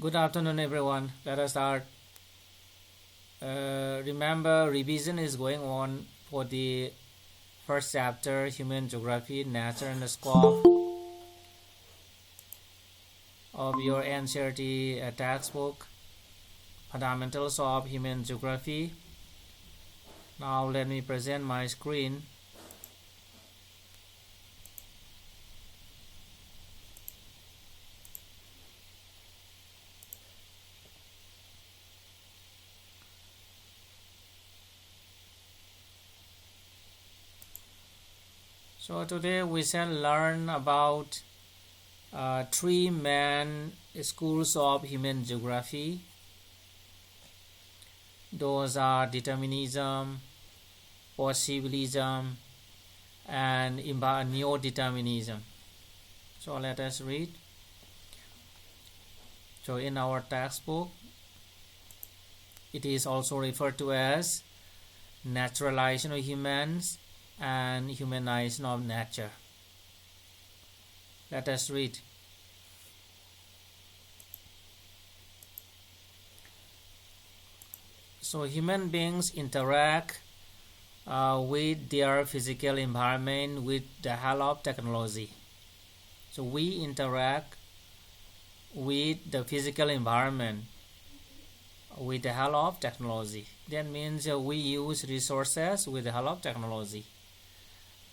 Good afternoon, everyone. Let us start. Remember, revision is going on for the first chapter, Human Geography, Nature and the Scope of your NCERT textbook, Fundamentals of Human Geography. Now let me present my screen. So today we shall learn about three main schools of human geography. Those are determinism, possibilism, and neo-determinism. So let us read. So in our textbook, it is also referred to as naturalization of humans and humanization of nature. Let us read. So human beings interact with their physical environment with the help of technology. So we interact with the physical environment with the help of technology. That means we use resources with the help of technology.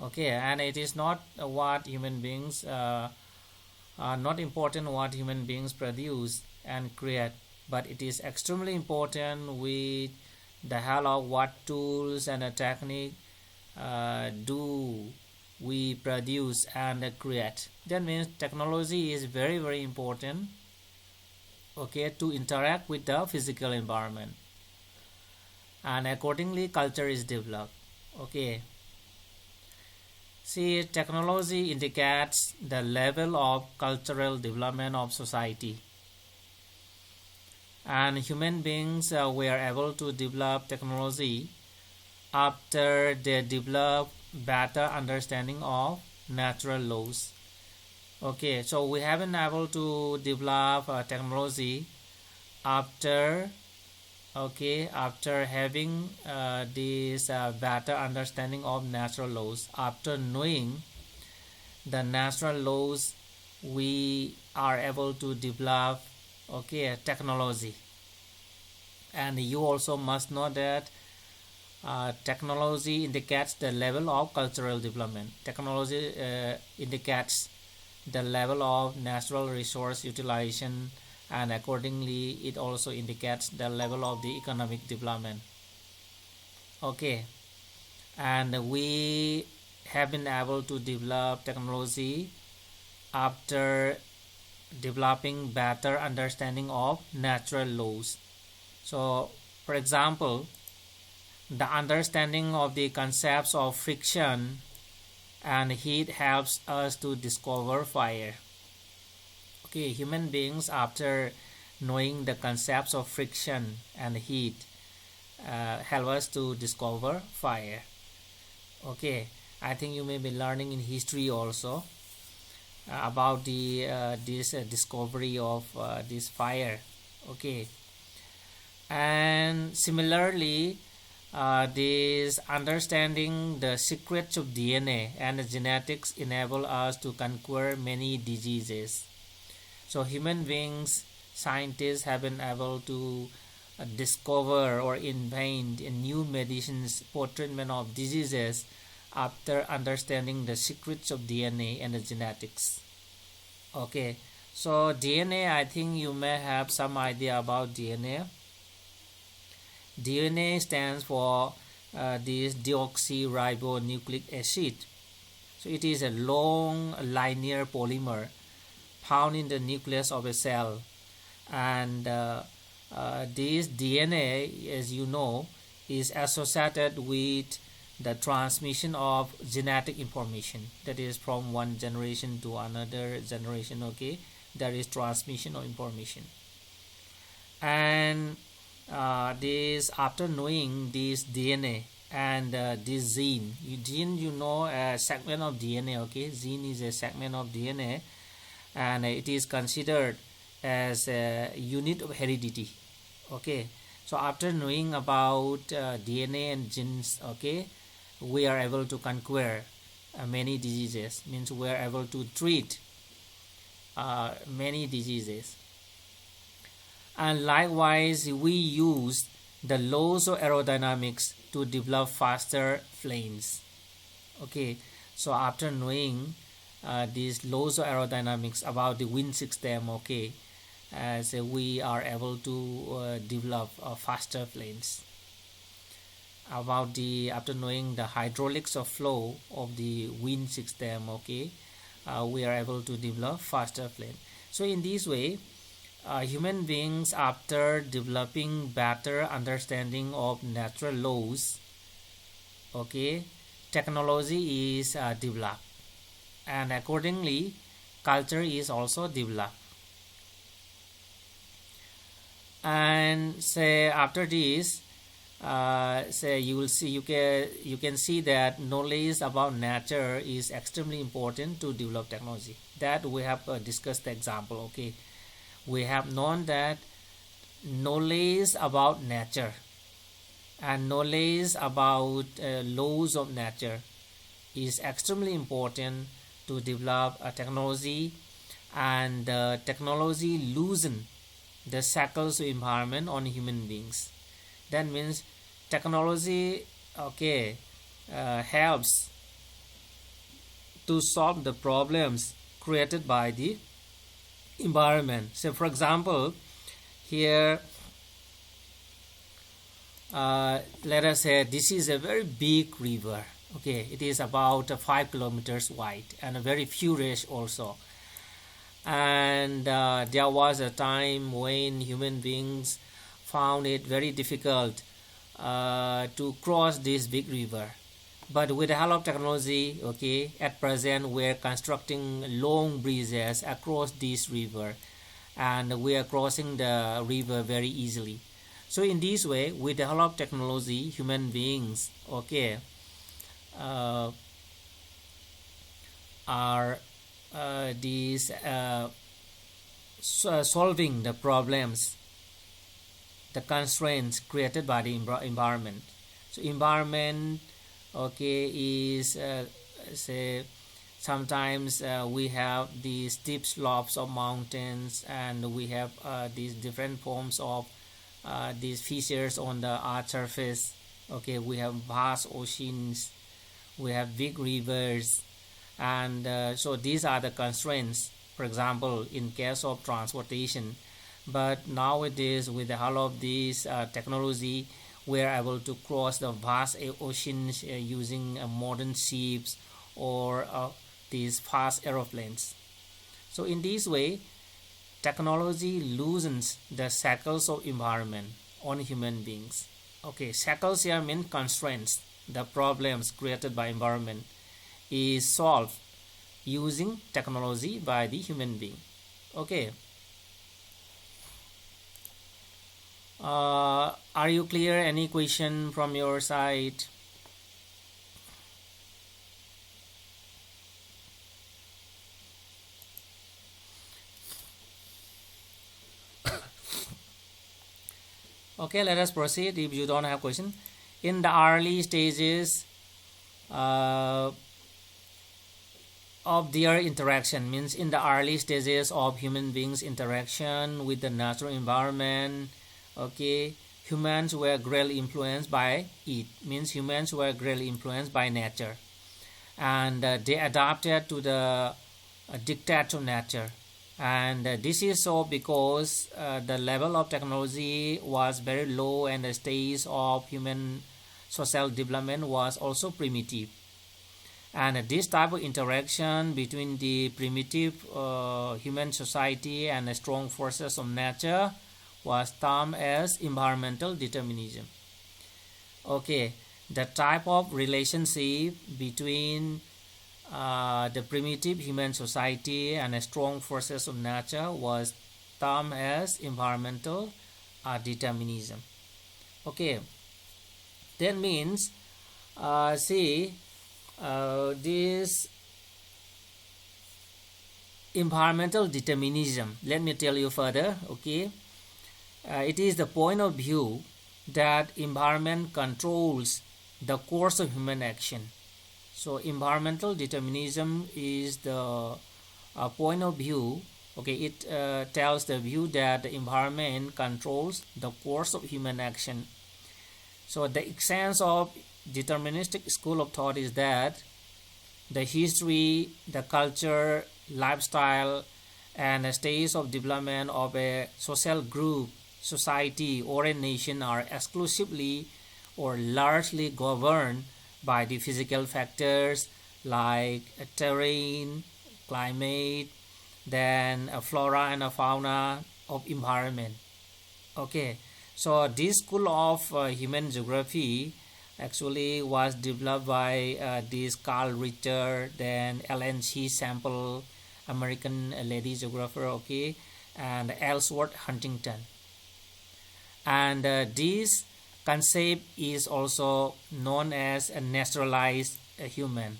Okay, and it is not what human beings not important what human beings produce and create, but it is extremely important with the help of what tools and a technique do we produce and create. That means technology is very, very important, okay, to interact with the physical environment, and accordingly culture is developed. Okay, see, technology indicates the level of cultural development of society, and human beings were able to develop technology after they develop better understanding of natural laws. Okay, so we have been able to develop technology after having this better understanding of natural laws. After knowing the natural laws, we are able to develop technology. And you also must know that technology indicates the level of cultural development. Technology indicates the level of natural resource utilization, and accordingly it also indicates the level of the economic development. Okay, and we have been able to develop technology after developing better understanding of natural laws. So for example, the understanding of the concepts of friction and heat helps us to discover fire. Okay, human beings, after knowing the concepts of friction and heat, help us to discover fire. Okay, I think you may be learning in history also about this discovery of this fire. Okay, and similarly, this understanding the secrets of DNA and the genetics enable us to conquer many diseases. So human beings, scientists have been able to discover or invent new medicines for treatment of diseases after understanding the secrets of DNA and the genetics. Okay, so DNA, I think you may have some idea about DNA. DNA stands for this deoxyribonucleic acid. So it is a long linear polymer found in the nucleus of a cell, and this DNA, as you know, is associated with the transmission of genetic information, that is from one generation to another generation. Okay, there is transmission of information, and this, after knowing this DNA and this gene, you know, a segment of DNA. Okay, gene is a segment of DNA, and it is considered as a unit of heredity. Okay, so after knowing about DNA and genes, okay, we are able to conquer many diseases, means we are able to treat many diseases. And likewise, we use the laws of aerodynamics to develop faster planes. Okay, so after knowing these laws of aerodynamics about the wind system, okay, as we are able to develop faster planes. About the after knowing the hydraulics of flow of the wind system, okay, we are able to develop faster plane. So in this way, human beings, after developing better understanding of natural laws, okay, technology is developed, and accordingly culture is also developed. And say after this, say you will see, you can see that knowledge about nature is extremely important to develop technology. That we have discussed the example. Okay, we have known that knowledge about nature and knowledge about laws of nature is extremely important to develop a technology, and technology loosen the shackles of environment on human beings. That means technology, okay, helps to solve the problems created by the environment. So for example, here let us say this is a very big river. Okay, it is about 5 kilometers wide and a very furious also. And there was a time when human beings found it very difficult to cross this big river. But with the help of technology, okay, at present we are constructing long bridges across this river, and we are crossing the river very easily. So in this way, with the help of technology, human beings, okay, are these solving the problems, the constraints created by the environment. So environment, okay, is say sometimes we have these steep slopes of mountains, and we have these different forms of these features on the earth surface. Okay, we have vast oceans, we have big rivers, and so these are the constraints, for example, in case of transportation. But nowadays, with the help of this technology, we are able to cross the vast oceans using modern ships or these fast aeroplanes. So in this way, technology loosens the shackles of environment on human beings. Okay, shackles here mean constraints. The problems created by environment is solved using technology by the human being. Okay. Are you clear? Any question from your side? Okay, let us proceed if you don't have question. In the early stages of their interaction, means in the early stages of human beings interaction with the natural environment, okay, humans were greatly influenced by it, means humans were greatly influenced by nature, and they adapted to the dictates of nature. And this is so because the level of technology was very low, and the stage of human social development was also primitive. And this type of interaction between the primitive human society and the strong forces of nature was termed as environmental determinism. Okay, the type of relationship between the primitive human society and the strong forces of nature was termed as environmental determinism. Okay, that means see this environmental determinism, let me tell you further. Okay, it is the point of view that environment controls the course of human action. So environmental determinism is the point of view. Okay, it tells the view that the environment controls the course of human action. So the essence of deterministic school of thought is that the history, the culture, lifestyle, and the stage of development of a social group, society, or a nation are exclusively or largely governed by the physical factors like terrain, climate, then a flora and a fauna of environment. Okay, so this school of human geography actually was developed by this Carl Richter, then L.N.C. Sample, American lady geographer, okay, and Ellsworth Huntington. And this concept is also known as a naturalized human.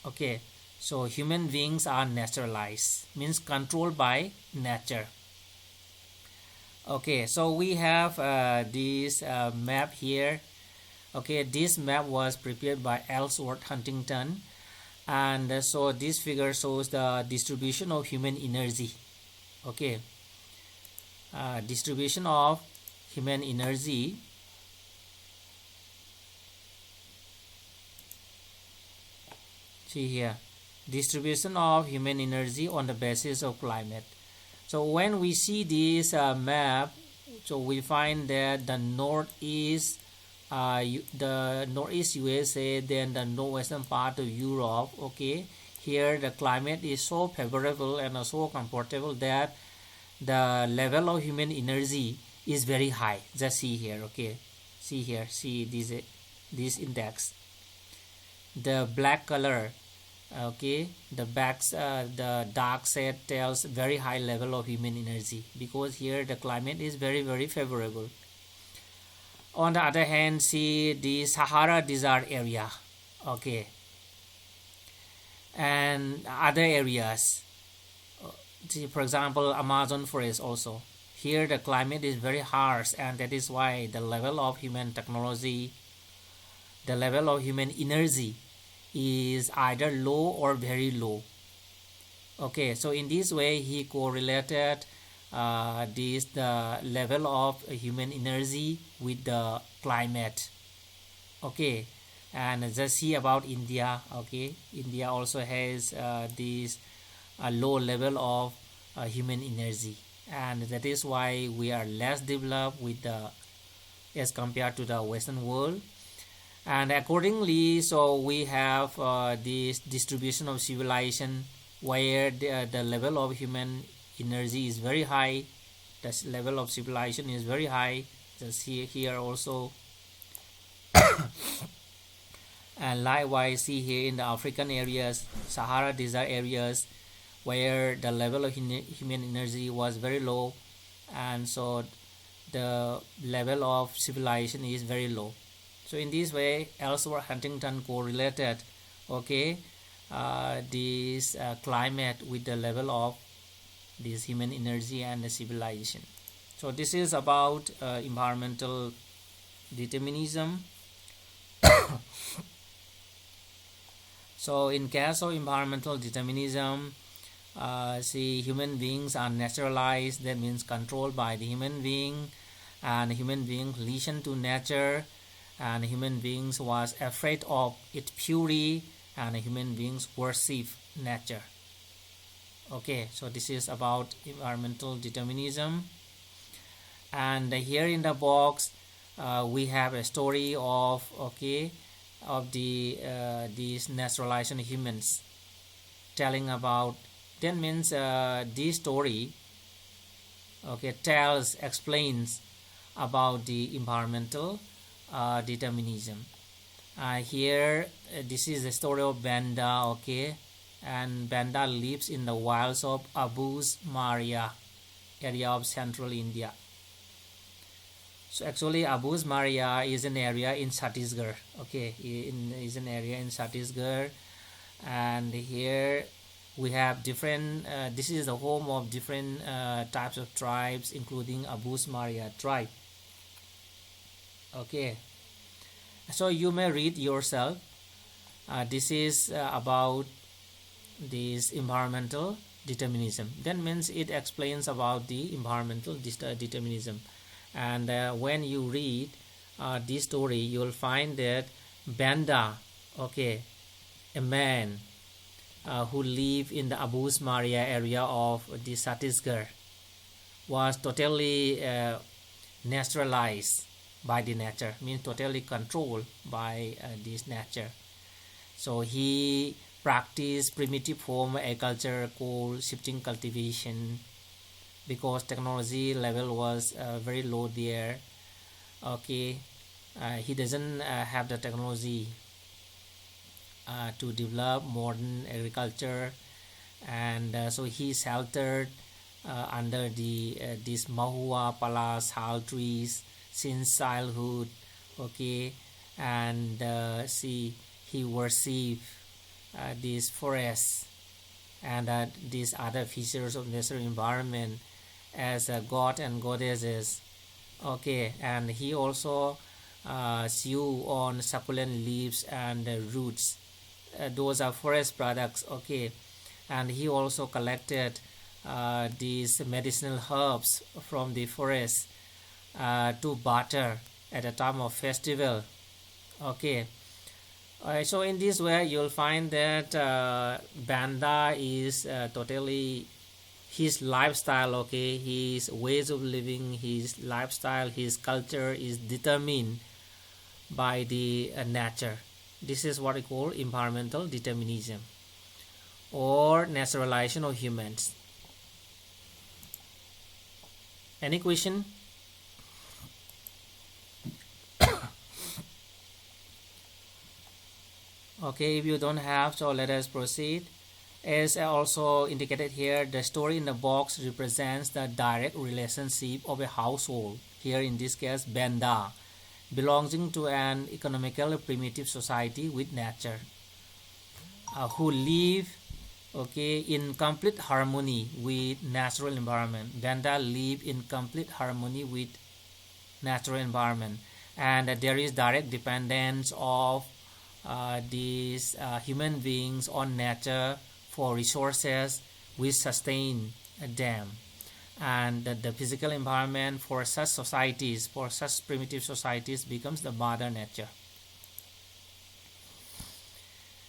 Okay, so human beings are naturalized, means controlled by nature. Okay, so we have this map here. Okay, this map was prepared by Ellsworth Huntington, and so this figure shows the distribution of human energy. Okay, distribution of human energy. See here, distribution of human energy on the basis of climate. So when we see this map, so we find that the northeast USA, then the northwestern part of Europe. Okay, here the climate is so favorable and so comfortable that the level of human energy is very high. Just see here. Okay, see here, see this index, the black color. Okay, the dark shade tells very high level of human energy, because here the climate is very, very favorable. On the other hand, see the Sahara desert area. Okay, and other areas, see, for example, Amazon forest also. Here the climate is very harsh, and that is why the level of human technology, the level of human energy is either low or very low. Okay, so in this way he correlated the level of human energy with the climate. Okay, and just see about India. Okay, India also has this low level of human energy, and that is why we are less developed with the as compared to the Western world. And accordingly, so we have this distribution of civilization where the level of human energy is very high, the level of civilization is very high. Just see here also. And likewise, see here in the African areas, Sahara desert areas, where the level of human energy was very low, and so the level of civilization is very low. So in this way, Ellsworth Huntington correlated, okay, this climate with the level of this human energy and the civilization. So this is about environmental determinism. So in case of environmental determinism, see, human beings are naturalized, that means controlled by the human being, and human beings listen to nature, and human beings was afraid of its fury, and human beings worship nature. Okay, so this is about environmental determinism. And here in the box we have a story of these naturalized humans, telling about, that means this story explains about the environmental determinism. Here this is the story of Banda. Okay, and Banda lives in the wilds of Abus Maria area of central India. So actually Abus Maria is an area in Chhattisgarh. Okay, is an area in Chhattisgarh, and here We have different, this is the home of different types of tribes, including Abus Maria tribe. Okay, so you may read yourself. This is about this environmental determinism. That means it explains about the environmental determinism. And when you read this story, you will find that Banda, okay, a man who lived in the Abus Maria area of the Chhattisgarh, was totally naturalized by the nature, means totally controlled by this nature. So he practiced primitive form agriculture called shifting cultivation, because technology level was very low there. Okay, he doesn't have the technology to develop modern agriculture, and so he sheltered under the these mahua palas hal trees since childhood. Okay, and see, he worshipped these forests and these other features of natural environment as god and goddesses. Okay, and he also chew on succulent leaves and roots. Those are forest products. Okay, and he also collected these medicinal herbs from the forest to barter at a time of festival. Okay, so in this way you'll find that Banda is totally his lifestyle. Okay, his ways of living, his lifestyle, his culture is determined by the nature. This is what we call environmental determinism or naturalization of humans. Any question? Okay, if you don't have, so let us proceed. As also indicated here, the story in the box represents the direct relationship of a household, here in this case Banda, belonging to an economical primitive society with nature, who live, okay, in complete harmony with natural environment. Banda live in complete harmony with natural environment, and there is direct dependence of these human beings on nature for resources which sustain them. And the physical environment for such societies, for such primitive societies, becomes the mother nature.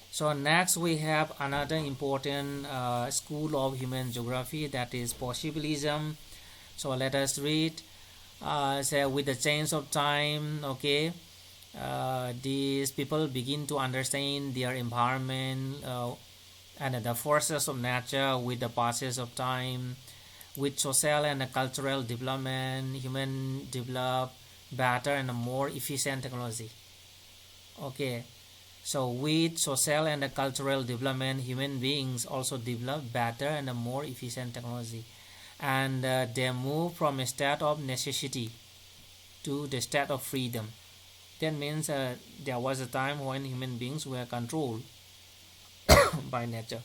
So next we have another important school of human geography, that is Possibilism. So let us read. So with the change of time, okay, these people begin to understand their environment and the forces of nature with the passage of time. With social and cultural development, human develop better and more efficient technology. Okay, so with social and cultural development, human beings also develop better and more efficient technology, and they move from a state of necessity to the state of freedom. That means there was a time when human beings were controlled by nature.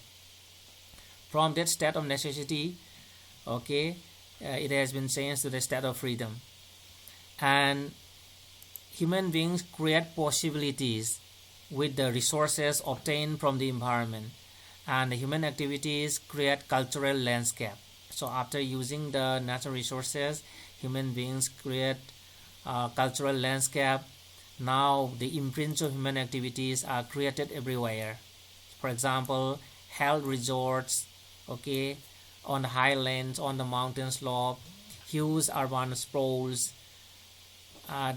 From that state of necessity, okay, it has been changed to the state of freedom, and human beings create possibilities with the resources obtained from the environment, and human activities create cultural landscape. So after using the natural resources, human beings create cultural landscape. Now the imprints of human activities are created everywhere. For example, health resorts, okay, on the highlands, on the mountain slope, huge urban sprawls,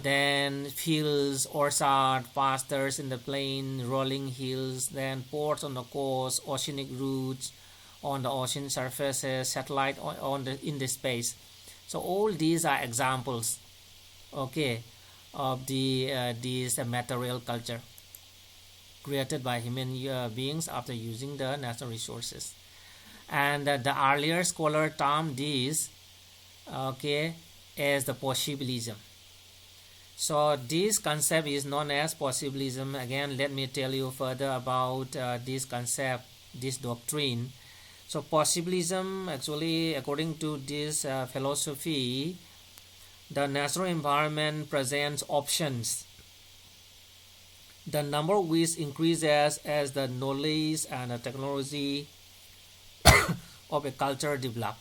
then fields, orchard, pastures in the plain, rolling hills, then ports on the coast, oceanic routes on the ocean surfaces, satellite in the space. So all these are examples, okay, of this material culture created by human beings after using the natural resources. And the earlier scholar termed this, okay, as the Possibilism. So this concept is known as Possibilism. Again, let me tell you further about this concept, this doctrine. So possibilism, actually, according to this philosophy, the natural environment presents options, the number of which increases as the knowledge and the technology of a culture develop.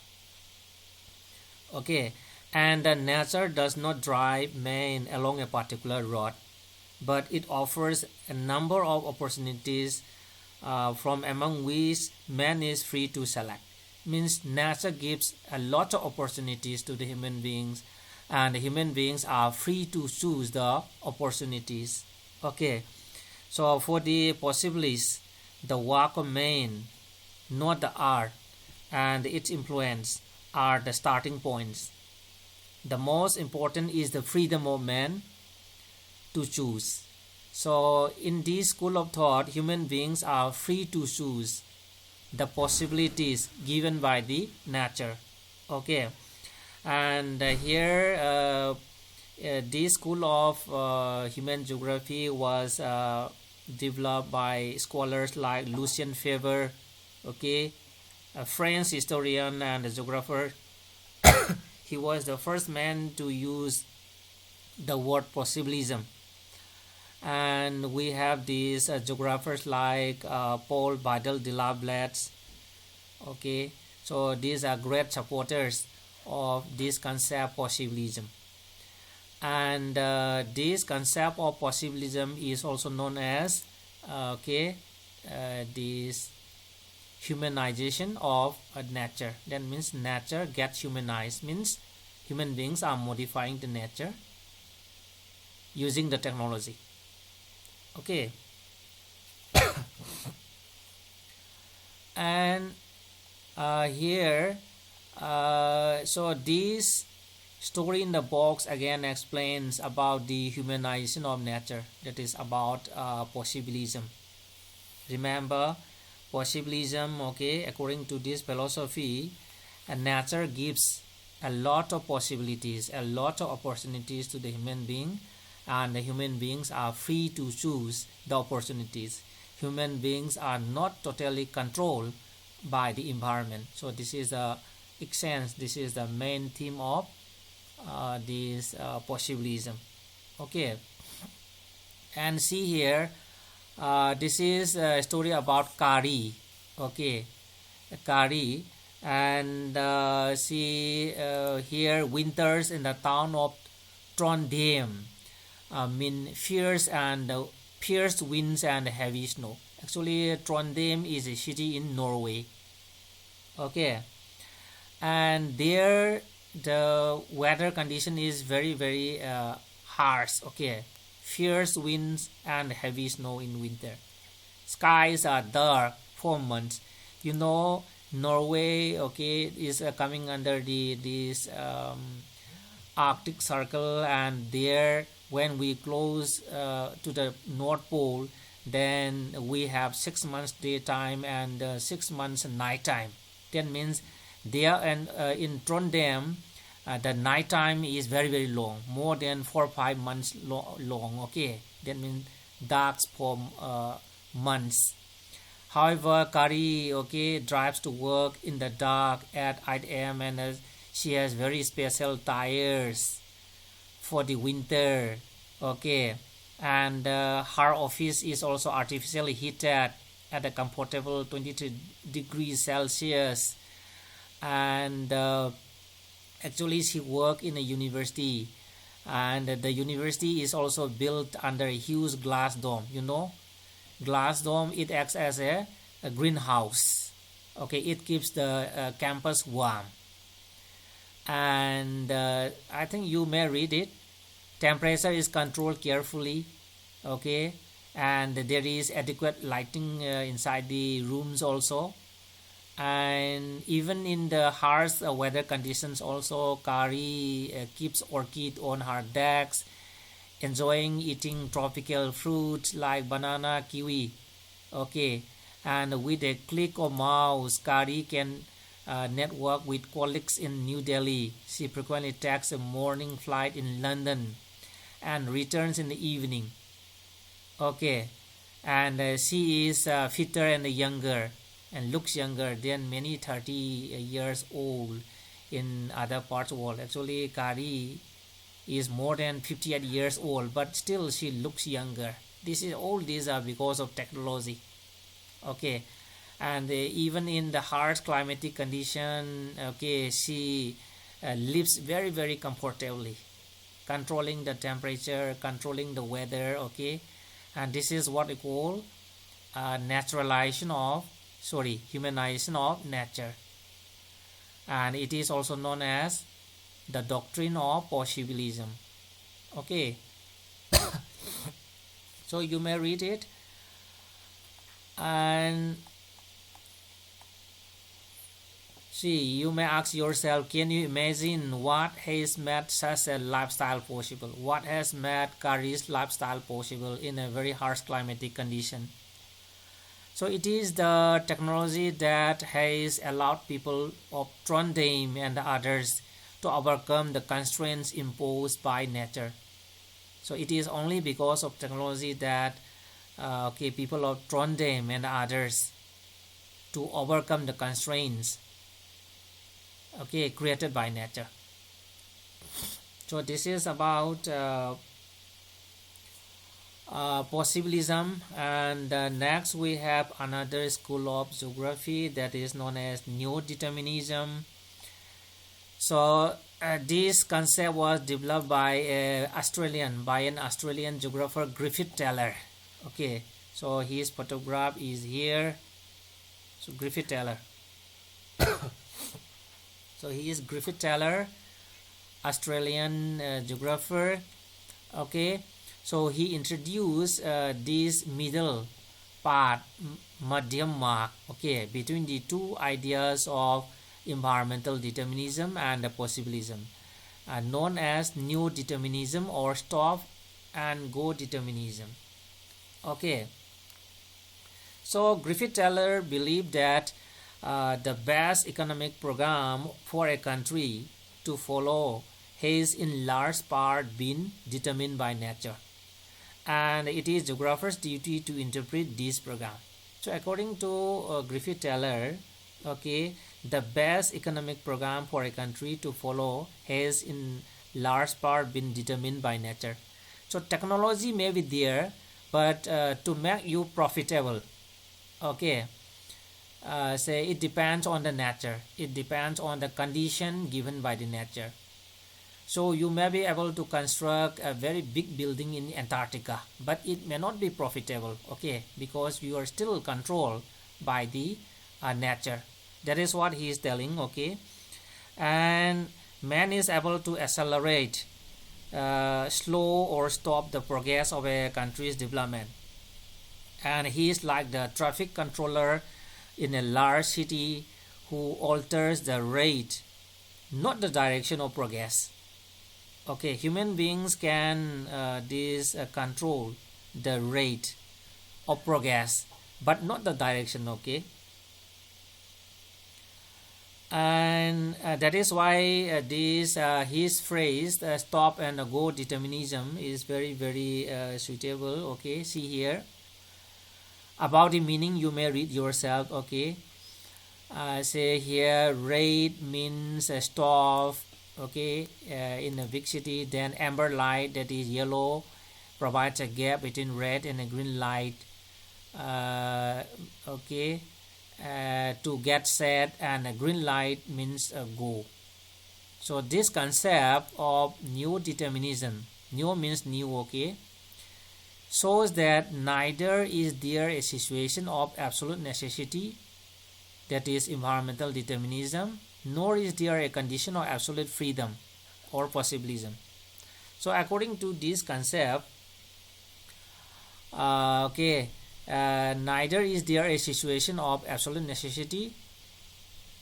Okay, and the nature does not drive man along a particular road, but it offers a number of opportunities from among which man is free to select. Means nature gives a lot of opportunities to the human beings, and the human beings are free to choose the opportunities. Okay, so for the possibilists, the work of man, not the art, and its influence are the starting points. The most important is the freedom of man to choose. So in this school of thought, human beings are free to choose the possibilities given by the nature. Okay, and this school of human geography was developed by scholars like Lucien Febvre, okay, a French historian and a geographer. He was the first man to use the word possibilism. And we have these geographers like Paul Vidal de la Blaze. Okay, so these are great supporters of this concept possibilism. And this concept of possibilism is also known as this humanization of nature. That means nature gets humanized, means human beings are modifying the nature using the technology. Okay. And here so this story in the box again explains about the humanization of nature, that is about possibilism. Remember, possibilism, okay, according to this philosophy, nature gives a lot of possibilities, a lot of opportunities to the human being, and the human beings are free to choose the opportunities. Human beings are not totally controlled by the environment. So this is the essence, this is the main theme of this possibilism. Okay, and see here, this is a story about Kari. Okay, Kari, and see here winters in the town of Trondheim mean fierce winds and heavy snow. Actually, Trondheim is a city in Norway. Okay, and there the weather condition is very very harsh. Okay, fierce winds and heavy snow in winter. Skies are dark for months. You know, Norway, okay, is coming under this Arctic Circle, and there when we close to the North Pole, then we have 6 months daytime and 6 months nighttime. That means there and in Trondheim, the nighttime is very very long, more than 4 or 5 months long. Okay, that means dark for months. However, Kari, okay, drives to work in the dark at 8 a.m. and she has very special tires for the winter. Okay, and her office is also artificially heated at a comfortable 22 degrees Celsius. And actually she worked in a university, and the university is also built under a huge glass dome. You know, glass dome, it acts as a greenhouse. Okay, it keeps the campus warm. And I think you may read it. Temperature is controlled carefully. Okay, and there is adequate lighting inside the rooms also. And even in the harsh weather conditions also, Kari keeps orchid on her decks, enjoying eating tropical fruits like banana, kiwi. Okay, and with a click of mouse, Kari can network with colleagues in New Delhi. She frequently takes a morning flight in London and returns in the evening. Okay, and she is fitter and younger. and looks younger than many 30 years old in other parts of the world. Actually, Kari is more than 58 years old, but still she looks younger. All these are because of technology. Okay, and even in the harsh climatic condition, okay, she lives very, very comfortably, controlling the temperature, controlling the weather. Okay, and this is what we call humanization of nature, and it is also known as the doctrine of Possibilism. Okay, so you may read it, and see, you may ask yourself, can you imagine what has made such a lifestyle possible? What has made Kari's lifestyle possible in a very harsh climatic condition? So it is the technology that has allowed people of Trondheim and others to overcome the constraints imposed by nature. So it is only because of technology that people of Trondheim and others to overcome the constraints created by nature. So this is about Possibilism, and next we have another school of geography that is known as Neo-Determinism. So this concept was developed by an Australian geographer, Griffith Taylor. Okay, so his photograph is here. So Griffith Taylor. So he is Griffith Taylor, Australian geographer. Okay, so he introduced this middle part, medium mark, between the two ideas of environmental determinism and possibilism, known as Neo-Determinism or stop and go determinism. Okay, so Griffith Taylor believed that the best economic program for a country to follow has in large part been determined by nature, and it is geographers' duty to interpret this program. So according to Griffith Taylor, the best economic program for a country to follow has in large part been determined by nature. So technology may be there, but to make you profitable, say it depends on the nature. It depends on the condition given by the nature. So you may be able to construct a very big building in Antarctica, but it may not be profitable, because you are still controlled by the nature. That is what he is telling, and man is able to accelerate, slow or stop the progress of a country's development, and he is like the traffic controller in a large city who alters the rate, not the direction of progress. Human beings can control the rate of progress, but not the direction. And that is why his phrase stop and go determinism is very, very suitable. See here. About the meaning you may read yourself. Say here rate means stop, in a big city. Then amber light, that is yellow, provides a gap between red and a green light, to get set, and a green light means go. So this concept of Neo-Determinism, Neo means new, shows that neither is there a situation of absolute necessity, that is environmental determinism, nor is there a condition of absolute freedom or possibilism. So according to this concept, neither is there a situation of absolute necessity,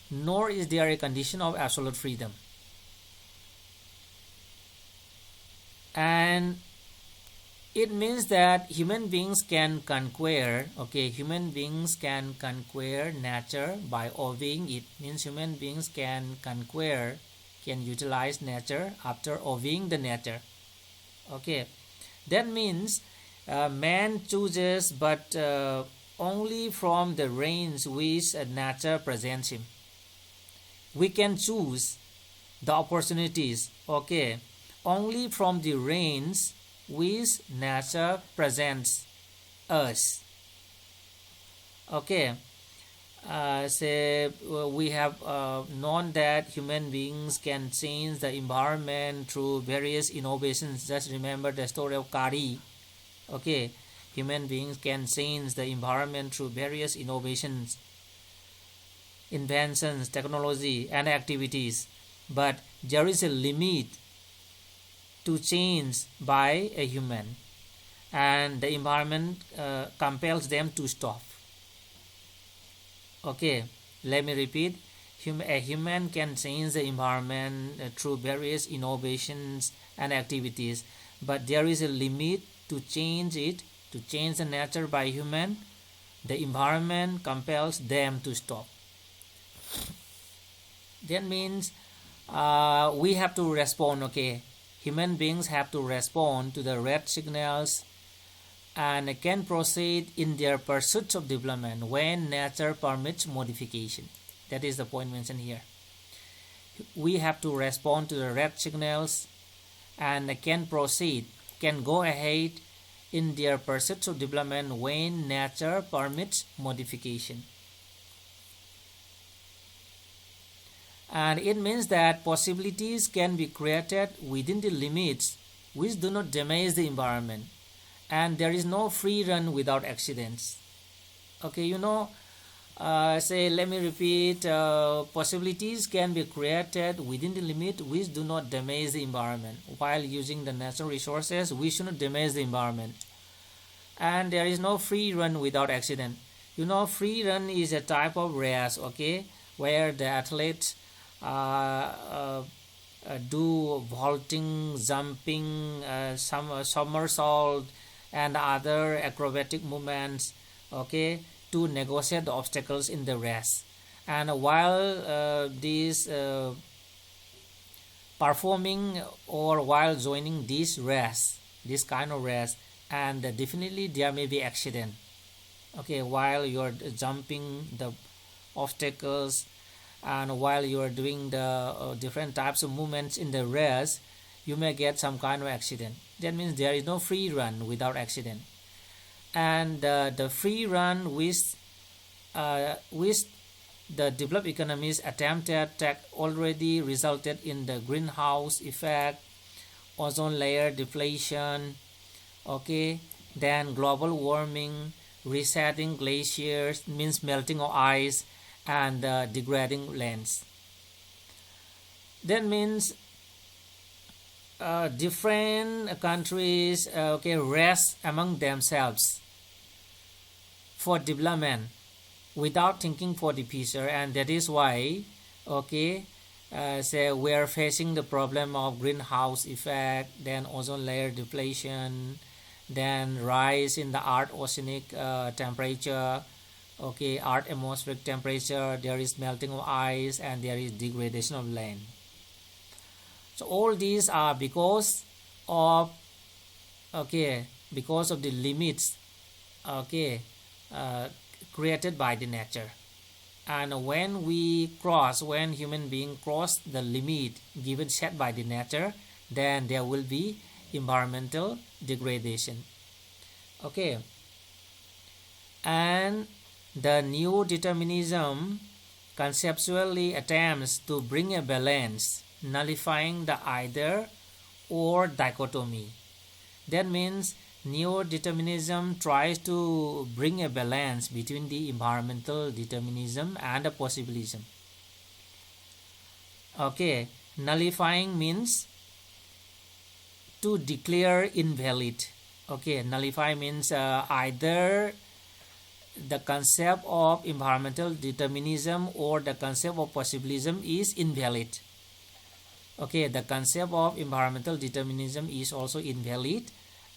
nor is there a condition of absolute freedom. And it means that human beings can conquer, human beings can conquer nature by obeying it. Means human beings can utilize nature after obeying the nature. That means man chooses, but only from the range which nature presents him. We can choose the opportunities, okay, only from the range which nature presents us. Okay, we have known that human beings can change the environment through various innovations. Just remember the story of Kari. Okay, human beings can change the environment through various innovations, inventions, technology, and activities. But there is a limit to change by a human, and the environment compels them to stop. Okay, let me repeat. A human can change the environment through various innovations and activities, but there is a limit to change it. To change the nature by human, the environment compels them to stop. That means we have to respond. Okay, human beings have to respond to the red signals and can proceed in their pursuit of development when nature permits modification. That is the point mentioned here. We have to respond to the red signals and can proceed, can go ahead in their pursuit of development when nature permits modification. And it means that possibilities can be created within the limits which do not damage the environment, and there is no free run without accidents. Okay, let me repeat, possibilities can be created within the limit which do not damage the environment. While using the natural resources, we should not damage the environment. And there is no free run without accident. Free run is a type of race, okay, where the athletes do vaulting, jumping, some somersault, and other acrobatic movements, okay, to negotiate the obstacles in the race. And while these performing or while joining this kind of race, and definitely there may be accident. Okay, while you are jumping the obstacles and while you are doing the different types of movements in the race, you may get some kind of accident. That means there is no free run without accident. And the free run which the developed economies attempted already resulted in the greenhouse effect, ozone layer depletion, okay, then global warming, resetting glaciers, means melting of ice, and degrading lands. That means different countries race among themselves for development without thinking for the future, and that is why we are facing the problem of greenhouse effect, then ozone layer depletion, then rise in the earth oceanic temperature, earth atmospheric temperature, there is melting of ice, and there is degradation of land. So all these are because of the limits created by the nature. And when human beings cross the limit given set by the nature, then there will be environmental degradation. Okay, and the Neo-Determinism conceptually attempts to bring a balance, nullifying the either or dichotomy. That means Neo-Determinism tries to bring a balance between the environmental determinism and the possibilism. Okay, nullifying means to declare invalid. Okay, nullify means either the concept of environmental determinism or the concept of possibilism is invalid. Okay, the concept of environmental determinism is also invalid,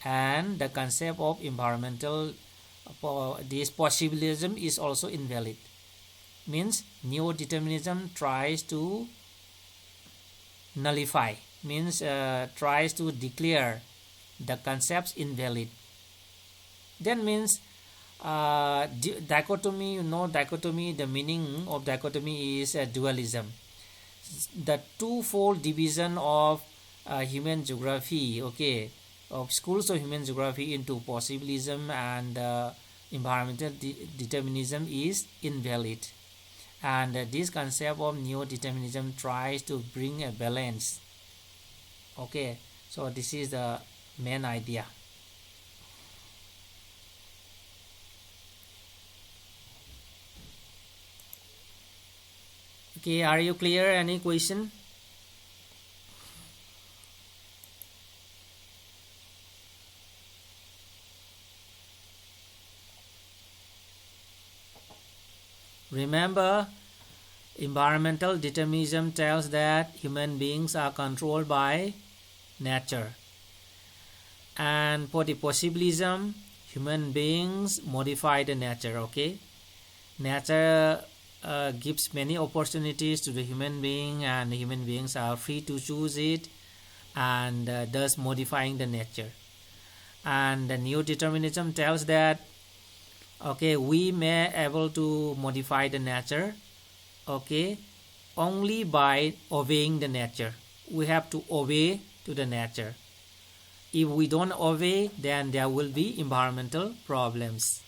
and the concept of this possibilism is also invalid. Means Neo-Determinism tries to nullify, means tries to declare the concepts invalid. That means dichotomy, dichotomy, the meaning of dichotomy is dualism. The twofold division of human geography, okay, of schools of human geography into possibilism and environmental determinism is invalid. And this concept of neo-determinism tries to bring a balance. Okay, so this is the main idea. Okay, are you clear? Any question? Remember, environmental determinism tells that human beings are controlled by nature. And for the possibilism, human beings modify the nature, okay? Nature gives many opportunities to the human being, and the human beings are free to choose it, and thus modifying the nature. And the neo-determinism tells that, okay, we may able to modify the nature, okay, only by obeying the nature. We have to obey to the nature. If we don't obey, then there will be environmental problems.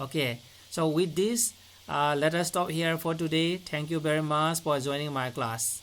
Okay, so with this, let us stop here for today. Thank you very much for joining my class.